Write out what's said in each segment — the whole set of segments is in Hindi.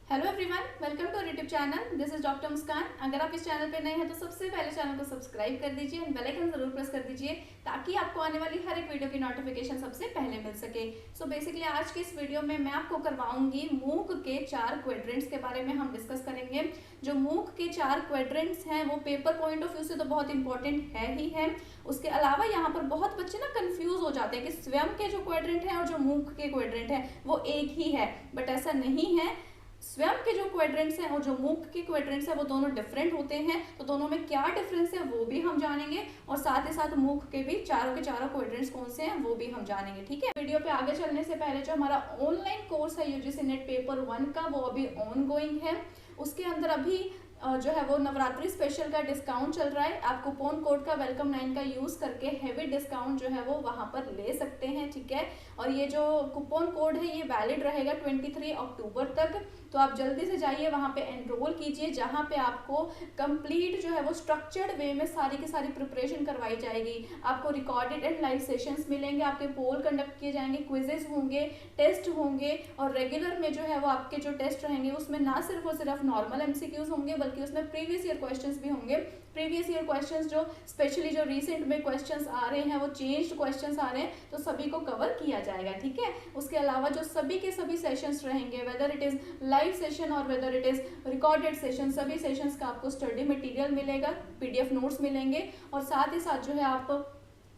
Hello everyone, welcome to YouTube channel. This is doctor Muskan. अगर आप इस चैनल पे नए हैं तो सबसे पहले चैनल को सब्सक्राइब कर दीजिए एंड बेल आइकन जरूर प्रेस कर दीजिए ताकि आपको आने वाली हर एक वीडियो की नोटिफिकेशन सबसे पहले मिल सके। सो बेसिकली आज की इस वीडियो में मैं आपको करवाऊंगी मूक के 4 क्वेड्रेंट्स के बारे में हम डिस्कस करेंगे। जो मूक के 4 क्वेड्रेंट्स हैं वो पेपर पॉइंट ऑफ व्यू से तो बहुत इंपॉर्टेंट है ही है। उसके अलावा यहाँ पर बहुत बच्चे ना कंफ्यूज हो जाते हैं कि स्वयं के जो क्वेड्रेंट है और जो मूक के क्वेड्रेंट है वो एक ही है, बट ऐसा नहीं है। स्वयं के जो क्वेड्रेंट्स हैं और जो मूक के क्वेड्रेंट्स हैं वो दोनों डिफरेंट होते हैं। तो दोनों में क्या डिफरेंस है वो भी हम जानेंगे और साथ ही साथ मूक के भी चारों के चारों क्वेड्रेंट्स कौन से हैं वो भी हम जानेंगे। ठीक है, वीडियो पे आगे चलने से पहले जो हमारा ऑनलाइन कोर्स है यूजीसी नेट पेपर 1 का वो अभी ऑन गोइंग है। उसके अंदर अभी जो है वो नवरात्रि स्पेशल का डिस्काउंट चल रहा है। आप कूपन कोड का वेलकम 9 का यूज करके हेवी डिस्काउंट जो है वो वहां पर ले सकते हैं। ठीक है, और ये जो कूपन कोड है ये वैलिड रहेगा 23 अक्टूबर तक। तो आप जल्दी से जाइए वहां पे एनरोल कीजिए, जहां पे आपको कंप्लीट जो है वो स्ट्रक्चर्ड वे में सारी की सारी प्रिपरेशन करवाई जाएगी। आपको रिकॉर्डेड एंड लाइव सेशंस मिलेंगे, आपके पोल कंडक्ट किए जाएंगे, क्विजेस होंगे, टेस्ट होंगे और रेगुलर में जो है वो आपके जो टेस्ट रहेंगे उसमें ना सिर्फ और सिर्फ नॉर्मल एमसीक्यूज होंगे बल्कि उसमें प्रीवियस ईयर क्वेश्चंस भी होंगे। प्रीवियस ईयर क्वेश्चंस जो स्पेशली जो रिसेंट में क्वेश्चंस आ रहे हैं वो चेंज्ड क्वेश्चंस आ रहे हैं तो सभी को कवर किया जाएगा। ठीक है, उसके अलावा जो सभी के सभी सेशंस रहेंगे, whether it is live session और whether it is recorded session, सभी सेशंस का आपको स्टडी मटेरियल मिलेगा, पीडीएफ नोट्स मिलेंगे और साथ ही साथ जो है आप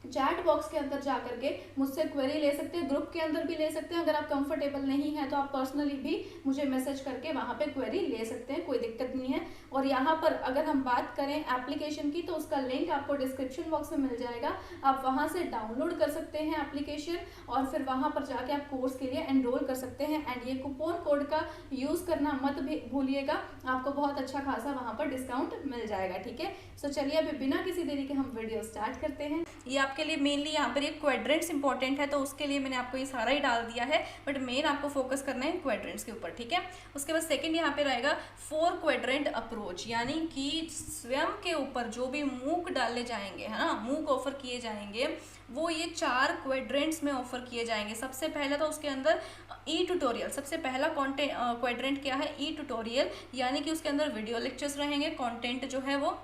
चैट बॉक्स के अंदर जाकर के मुझसे क्वेरी ले सकते हैं, ग्रुप के अंदर भी ले सकते हैं। अगर आप कंफर्टेबल नहीं है तो आप पर्सनली भी मुझे मैसेज करके वहां पे क्वेरी ले सकते हैं, कोई दिक्कत नहीं है। और यहाँ पर अगर हम बात करें एप्लीकेशन की तो उसका लिंक आपको डिस्क्रिप्शन बॉक्स में मिल जाएगा। आप वहां से डाउनलोड कर सकते हैं एप्लीकेशन और फिर वहां पर जाके आप कोर्स के लिए एनरोल कर सकते हैं। एंड ये कूपन कोड का यूज करना मत भी भूलिएगा, आपको बहुत अच्छा खासा वहां पर डिस्काउंट मिल जाएगा। ठीक है, सो चलिए अभी बिना किसी देरी के हम वीडियो स्टार्ट करते हैं। ये आपके लिए मेनली यहाँ पर एक क्वेड्रेंट्स इंपॉर्टेंट है तो उसके लिए मैंने आपको ये सारा ही डाल दिया है, बट मेन आपको फोकस करना है क्वेड्रेंट्स के ऊपर। ठीक है, उसके बाद सेकंड यहाँ पे रहेगा 4 क्वेड्रेंट अप्रोच, यानी कि स्वयं के ऊपर जो भी मूक डाले जाएंगे है ना, मूक ऑफर किए जाएंगे वो ये 4 क्वेड्रेंट्स में ऑफर किए जाएंगे। सबसे पहले तो उसके अंदर ई ट्यूटोरियल, सबसे पहला कॉन्टेंट क्वेड्रेंट क्या है, ई ट्यूटोरियल, यानी कि उसके अंदर वीडियो लेक्चर्स रहेंगे, कंटेंट जो है वो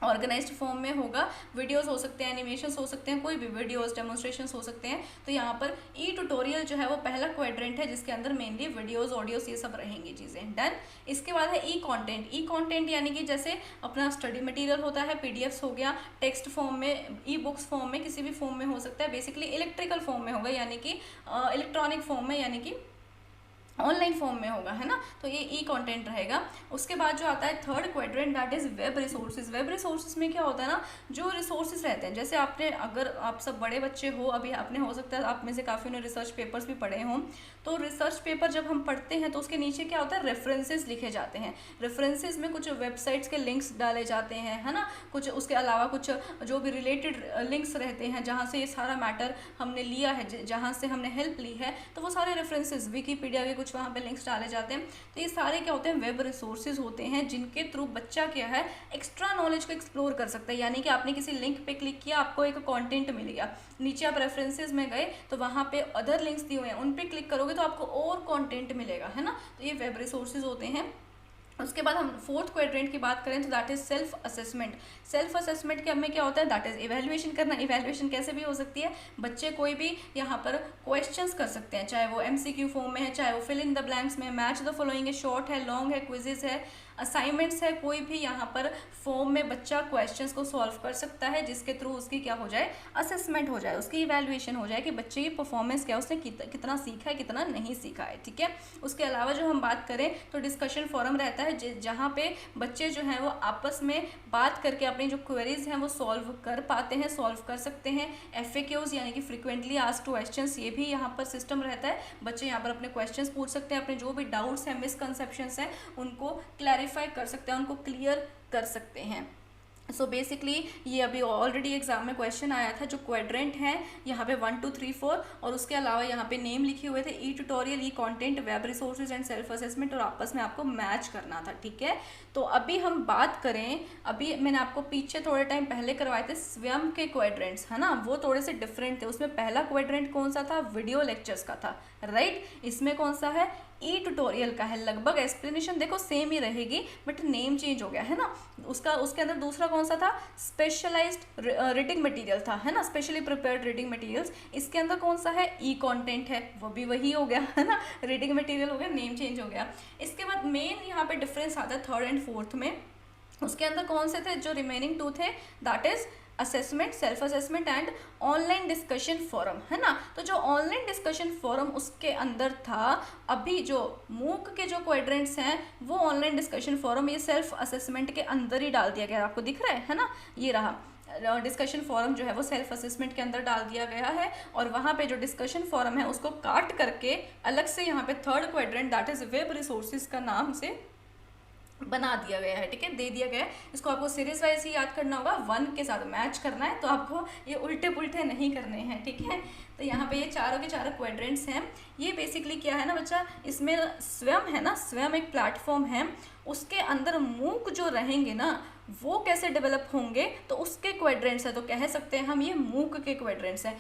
ऑर्गेनाइज्ड फॉर्म में होगा, वीडियोस हो सकते हैं, एनिमेशंस हो सकते हैं, कोई भी वीडियोस डेमोन्स्ट्रेशंस हो सकते हैं। तो यहाँ पर ई ट्यूटोरियल जो है वो पहला क्वेड्रेंट है जिसके अंदर मेनली वीडियोस, ऑडियोस ये सब रहेंगी चीज़ें। डन। इसके बाद है ई कंटेंट। ई कंटेंट यानी कि जैसे अपना स्टडी मटेरियल होता है, पीडीएफ्स हो गया, टेक्स्ट फॉर्म में, ई बुक्स फॉर्म में, किसी भी फॉर्म में हो सकता है, बेसिकली इलेक्ट्रिकल फॉर्म में होगा यानी कि इलेक्ट्रॉनिक फॉर्म में यानी कि ऑनलाइन फॉर्म में होगा, है ना। तो ये ई कंटेंट रहेगा। उसके बाद जो आता है third quadrant that is web resources. Web resources में क्या होता है ना, जो रिसोर्सेज रहते हैं, जैसे आपने, अगर आप सब बड़े बच्चे हो, अभी आपने हो सकता है आप में से काफ़ी ने रिसर्च पेपर्स भी पढ़े हों, तो रिसर्च पेपर जब हम पढ़ते हैं तो उसके नीचे क्या होता है, रेफरेंसेज लिखे जाते हैं। रेफरेंसेज में कुछ वेबसाइट्स के लिंक्स डाले जाते हैं, है ना, कुछ उसके अलावा कुछ जो भी रिलेटेड लिंक्स रहते हैं जहाँ से ये सारा मैटर हमने लिया है, जहाँ से हमने हेल्प ली है, तो वो सारे रेफरेंसेज, विकीपीडिया के कुछ वहाँ पे लिंक्स डाले जाते हैं। तो ये सारे क्या होते हैं, वेब रिसोर्सेज होते हैं जिनके थ्रू बच्चा क्या है, एक्स्ट्रा नॉलेज को एक्सप्लोर कर सकता है। यानी कि आपने किसी लिंक पे क्लिक किया, आपको एक कंटेंट मिल गया, नीचे आप रेफरेंसेज में गए तो वहाँ पे अदर लिंक्स दिए हुए हैं, उन पे क्लिक करोगे तो आपको और कंटेंट मिलेगा, है ना। तो ये वेब रिसोर्सेज होते हैं। उसके बाद हम फोर्थ क्वाड्रेंट की बात करें तो that is self assessment. Self assessment के में क्या होता है, दैट इज इवैल्यूएशन करना। इवैल्यूएशन कैसे भी हो सकती है, बच्चे कोई भी यहाँ पर क्वेश्चंस कर सकते हैं, चाहे वो एमसीक्यू फॉर्म में है, चाहे वो फिल इन द ब्लैंक्स में, मैच द फॉलोइंग है, शॉर्ट है, लॉन्ग है, क्विजेज है, असाइनमेंट्स है, कोई भी यहाँ पर फॉर्म में बच्चा क्वेश्चंस को सॉल्व कर सकता है जिसके थ्रू उसकी क्या हो जाए, असेसमेंट हो जाए, उसकी इवैल्यूएशन हो जाए कि बच्चे की परफॉर्मेंस क्या है, उसने कितना सीखा है, कितना नहीं सीखा है। ठीक है, उसके अलावा जो हम बात करें तो डिस्कशन फोरम रहता है जहाँ पे बच्चे जो हैं वो आपस में बात करके अपनी जो क्वेरीज हैं वो सॉल्व कर पाते हैं, सॉल्व कर सकते हैं। एफएक्यूज यानी कि फ्रीक्वेंटली आस्क्ड क्वेश्चंस, ये भी यहाँ पर सिस्टम रहता है। बच्चे यहाँ पर अपने क्वेश्चंस पूछ सकते हैं, अपने जो भी डाउट्स हैं, मिसकंसेप्शंस हैं, उनको क्लैरिफाई कर सकते हैं, उनको क्लियर कर सकते हैं। सो बेसिकली ये अभी ऑलरेडी एग्जाम में क्वेश्चन आया था, जो क्वाड्रेंट है यहाँ पे 1 2 3 4 और उसके अलावा यहाँ पे नेम लिखे हुए थे, E tutorial, E content, web resources and self assessment, और आपस में आपको मैच करना था। ठीक है, तो अभी हम बात करें, अभी मैंने आपको पीछे थोड़े टाइम पहले करवाए थे स्वयं के क्वाड्रेंट्स, है ना, वो थोड़े से डिफरेंट थे। उसमें पहला क्वाड्रेंट कौन सा था, वीडियो लेक्चर्स का था, राइट। इसमें कौन सा है, ई ट्यूटोरियल का है, लगभग एक्सप्लेनेशन देखो सेम ही रहेगी बट नेम चेंज हो गया है ना। उसके अंदर दूसरा कौन सा था, स्पेशलाइज्ड रीडिंग मटेरियल था, है ना, स्पेशली प्रिपेयर्ड रीडिंग मटेरियल्स। इसके अंदर कौन सा है, ई कंटेंट है, वो भी वही हो गया है ना, रीडिंग मटेरियल हो गया, नेम चेंज हो गया। इसके बाद मेन यहाँ पे डिफरेंस आता है थर्ड एंड फोर्थ में। उसके अंदर कौन से थे जो रिमेनिंग 2 थे, that is assessment, self assessment and online discussion forum, है ना। तो जो ऑनलाइन डिस्कशन फोरम उसके अंदर था, अभी जो मूक के जो क्वाड्रेंट्स हैं वो ऑनलाइन डिस्कशन फोरम ये सेल्फ असेसमेंट के अंदर ही डाल दिया गया, आपको दिख रहा है ना, ये रहा डिस्कशन फोरम जो है वो सेल्फ असेसमेंट के अंदर डाल दिया गया है। और वहाँ पे जो डिस्कशन फोरम है उसको काट करके अलग से यहाँ पे third quadrant that is web resources का नाम से बना दिया गया है, ठीक है, दे दिया गया है। इसको आपको सीरीज वाइज ही याद करना होगा, 1 के साथ मैच करना है, तो आपको ये उल्टे पुल्टे नहीं करने हैं, ठीक है। तो यहाँ पे ये चारों के चारों क्वाड्रेंट्स हैं। ये बेसिकली क्या है ना बच्चा, इसमें स्वयं है ना, स्वयं एक प्लेटफॉर्म है, उसके अंदर मूक जो रहेंगे ना वो कैसे डेवलप होंगे, तो उसके क्वाड्रेंट्स है, तो कह सकते हैं हम ये मूक के क्वाड्रेंट्स हैं।